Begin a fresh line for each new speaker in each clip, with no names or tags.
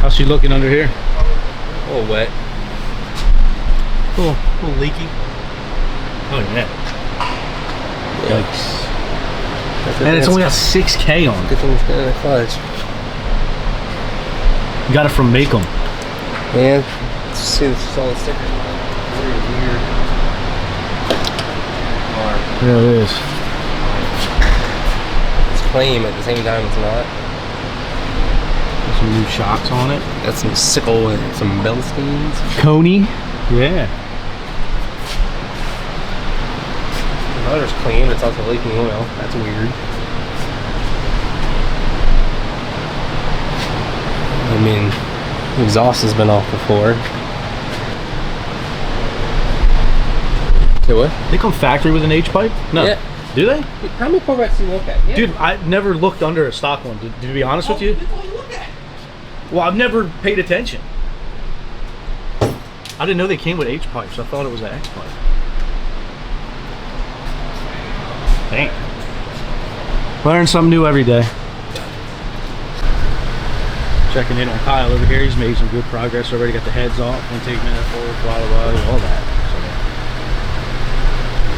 How's she looking under here?
A little wet.
A little leaky. Oh yeah. Yikes. And it's only got 6K on it.
Good thing it's got a clutch.
You got it from Macom.
Yeah. Let's see the solid stickers. Very weird.
There it is.
It's clean at the same time it's not.
Got some new shocks on it.
Got some sickle and some Bellsteins.
Coney. Yeah.
The motor's clean, but it's also leaking oil. That's weird. I mean, the exhaust has been off before. Okay, what?
They come factory with an H pipe? No.
Yeah.
Do they?
How many Corvettes do you look at? Yeah.
Dude, I never looked under a stock one. To be honest with you.
That's all you look at.
Well, I've never paid attention. I didn't know they came with H pipes. I thought it was an X pipe. Dang. Learn something new every day. Checking in on Kyle over here. He's made some good progress already. Got the heads off, intake manifold, throttle body, all that.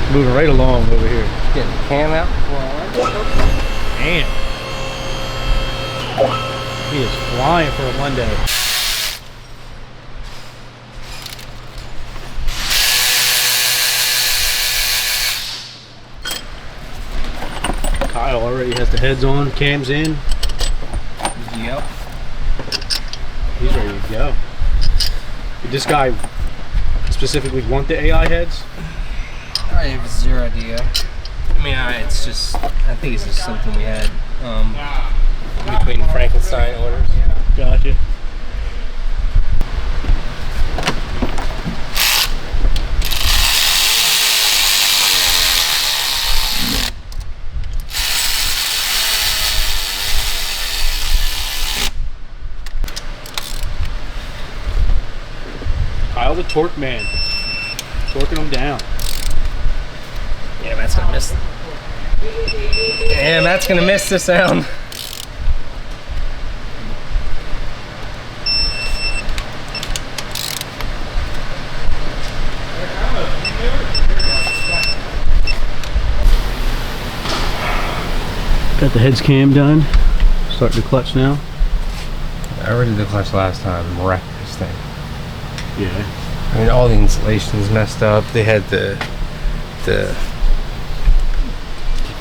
So, moving right along over here.
Getting the cam out.
Damn. He is flying for a Monday. Kyle already has the heads on, cams in.
Yep.
He's ready to go. Did this guy specifically want the AI heads?
I have zero idea. I mean, it's just, I think it's just something we had between Frankenstein orders.
Gotcha. Kyle the torque man. Torquing them down.
Yeah, Matt's gonna miss. Yeah, Matt's gonna miss the sound.
Got the heads cam done. Starting the clutch now.
I already did the clutch last time. Wrecked this thing.
Yeah.
I mean, all the insulation's messed up. They had the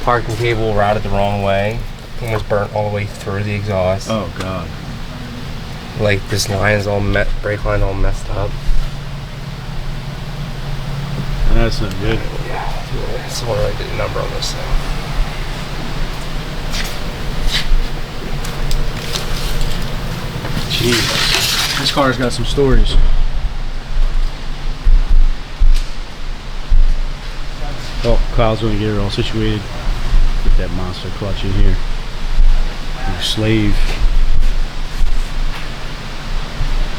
parking cable routed the wrong way. Almost burnt all the way through the exhaust.
Oh god.
Like this line's all brake line's all messed up.
That's not good.
Yeah. So what do I do the number on this thing?
Jeez. This car's got some stories. Oh, Kyle's going to get her all situated. Get that monster clutch in here. Your slave.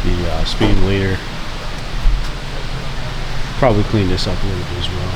The speed leader. Probably clean this up a little bit as well.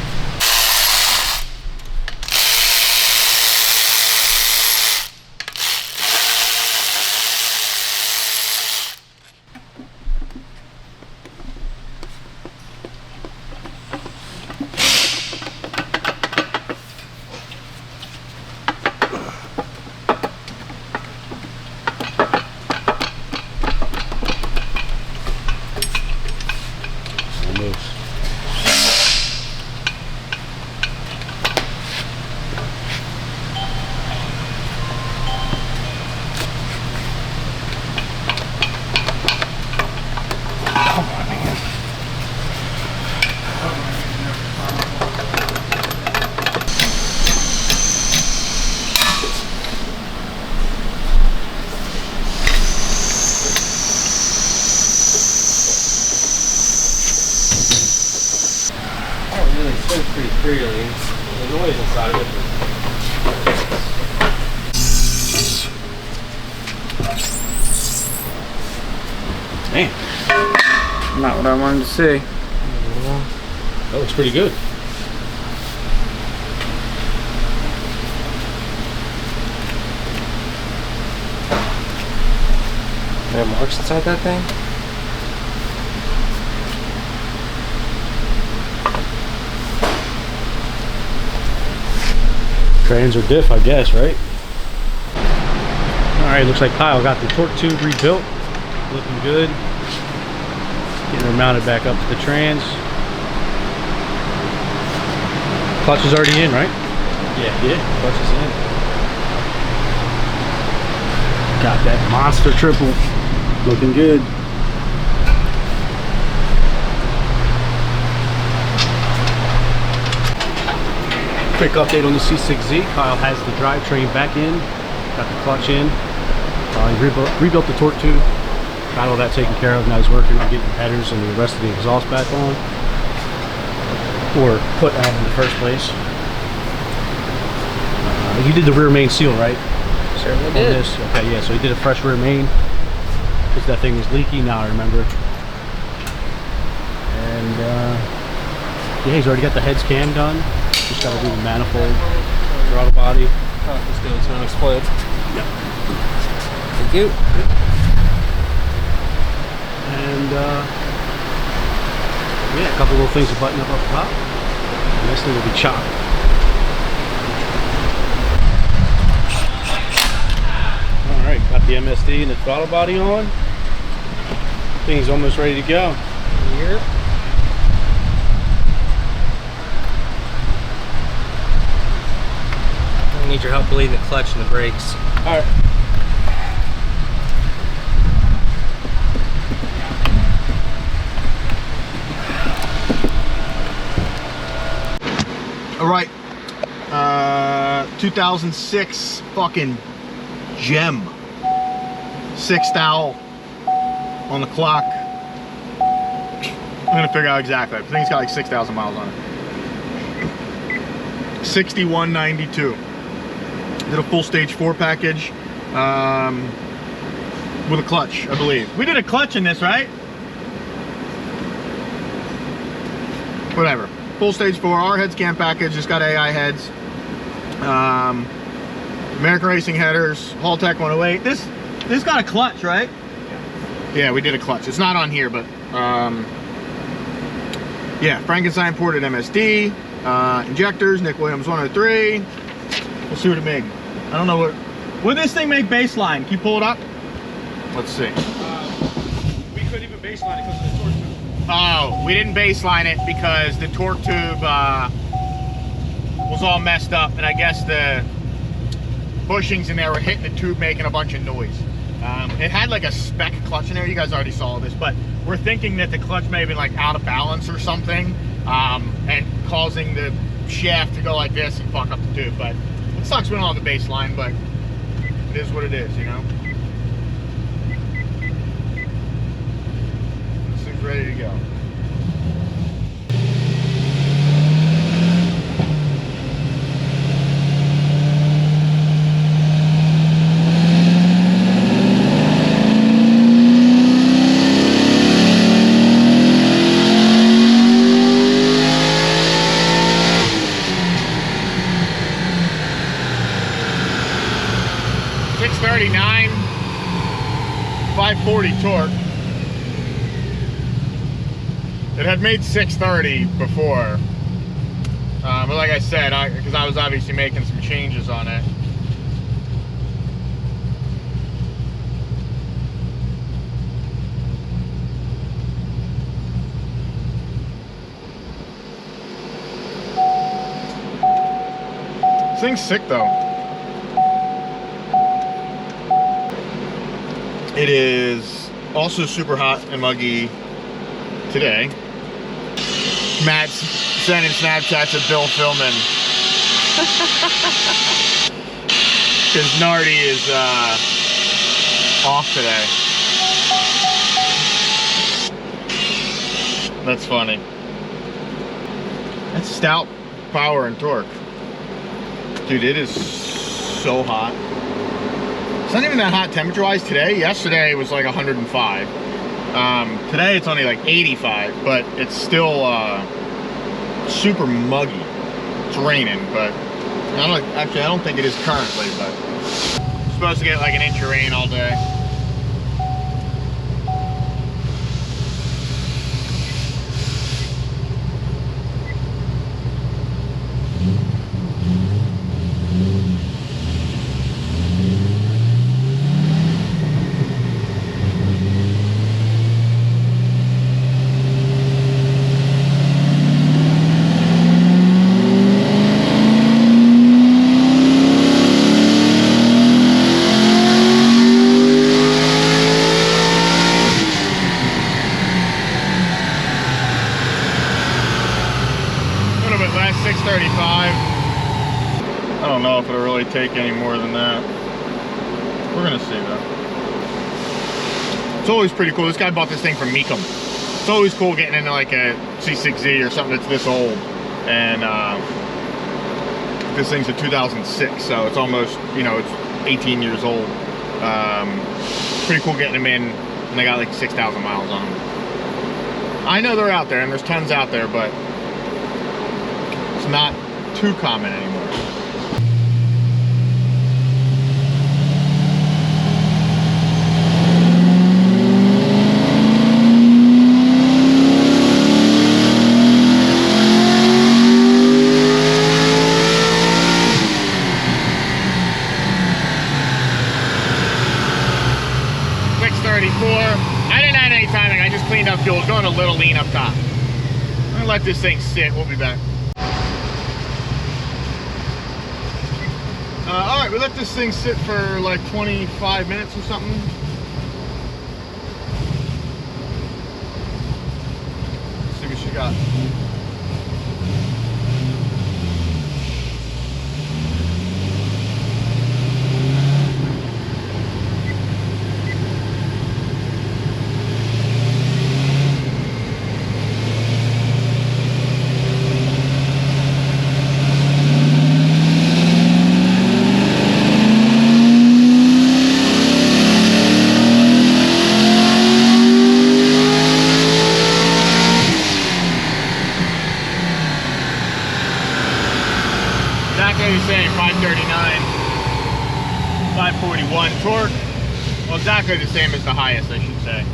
Pretty freely. The noise inside of it.
Man.
Not what I wanted to see.
That looks pretty good.
there marks inside that thing?
Trans or diff, I guess, right? Alright, looks like Kyle got the torque tube rebuilt. Looking good. Getting her mounted back up to the trans. Clutch is already in, right?
Yeah.
Clutch is in. Got that monster triple. Looking good. Quick update on the C6Z. Kyle has the drivetrain back in. Got the clutch in. He rebuilt the torque tube. Got all that taken care of. Now he's working on getting the headers and the rest of the exhaust back on. Or put on in the first place. You did the rear main seal, right?
Certainly
On
did.
this. Okay, yeah, so he did a fresh rear main because that thing was leaky. Now I remember. And yeah, he's already got the heads cam done. Just got to do the manifold, throttle body.
Oh, this goes gonna explode.
Yep.
Thank you.
And yeah, a couple little things to button up top. And this thing will be chopped. All right, got the MSD and the throttle body on. Thing's almost ready to go.
Here. I need your help bleeding the clutch and the brakes.
All right.
All right, 2006 fucking gem, 6th owl on the clock. I'm gonna figure out exactly. I think it's got like 6,000 miles on it. 6192. Did a full stage 4 package with a clutch, I believe. We did a clutch in this, right? Whatever. Full stage 4, our heads cam package, just got AI heads. American Racing headers, Haltech 108. This got a clutch, right? Yeah, we did a clutch. It's not on here, but yeah, Frankenstein ported MSD, injectors, Nick Williams 103. We'll see what it makes. I don't know what. Would this thing make baseline? Can you pull it up? Let's see.
We couldn't even baseline it because of the torque tube.
Oh, we didn't baseline it because the torque tube was all messed up, and I guess the bushings in there were hitting the tube, making a bunch of noise. It had like a spec clutch in there. You guys already saw this, but we're thinking that the clutch may have been like out of balance or something, and causing the shaft to go like this and fuck up the tube. But it sucks we don't have the baseline, but it is what it is, you know. This thing's ready to go. .39, 540 torque. It had made 630 before, but like I said, because I was obviously making some changes on it. This thing's sick though. It is also super hot and muggy today. Matt's sending Snapchats of Bill filming. Because Nardi is off today. That's funny. That's stout power and torque. Dude, it is so hot. It's not even that hot temperature-wise today. Yesterday it was like 105. Today it's only like 85, but it's still super muggy. It's raining, but I don't think it is currently, but it's supposed to get like an inch of rain all day. 635. I don't know if it'll really take any more than that. We're gonna see though. It's always pretty cool. This guy bought this thing from Meekum. It's always cool getting into like a C6 Z or something that's this old. And this thing's a 2006, so it's almost, you know, it's 18 years old. Pretty cool getting them in, and they got like 6,000 miles on them. I know they're out there, and there's tons out there, but it's not too common anymore. I didn't add any timing, I just cleaned up fuel. It's going a little lean up top. I'm gonna let this thing sit, we'll be back. Alright, we let this thing sit for like 25 minutes or something. Let's see what she got. Exactly the same, 539, 541 torque. Well, exactly the same as the highest, I should say.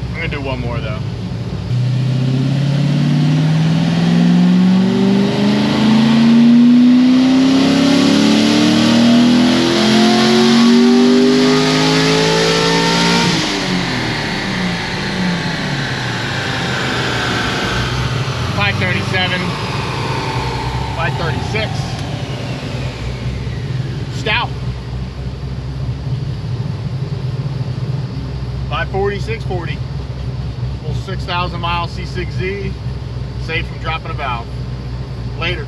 I'm gonna do one more though. .537, 536. Stout. 540, 640. Full 6,000 mile C6Z. Safe from dropping a valve. Later.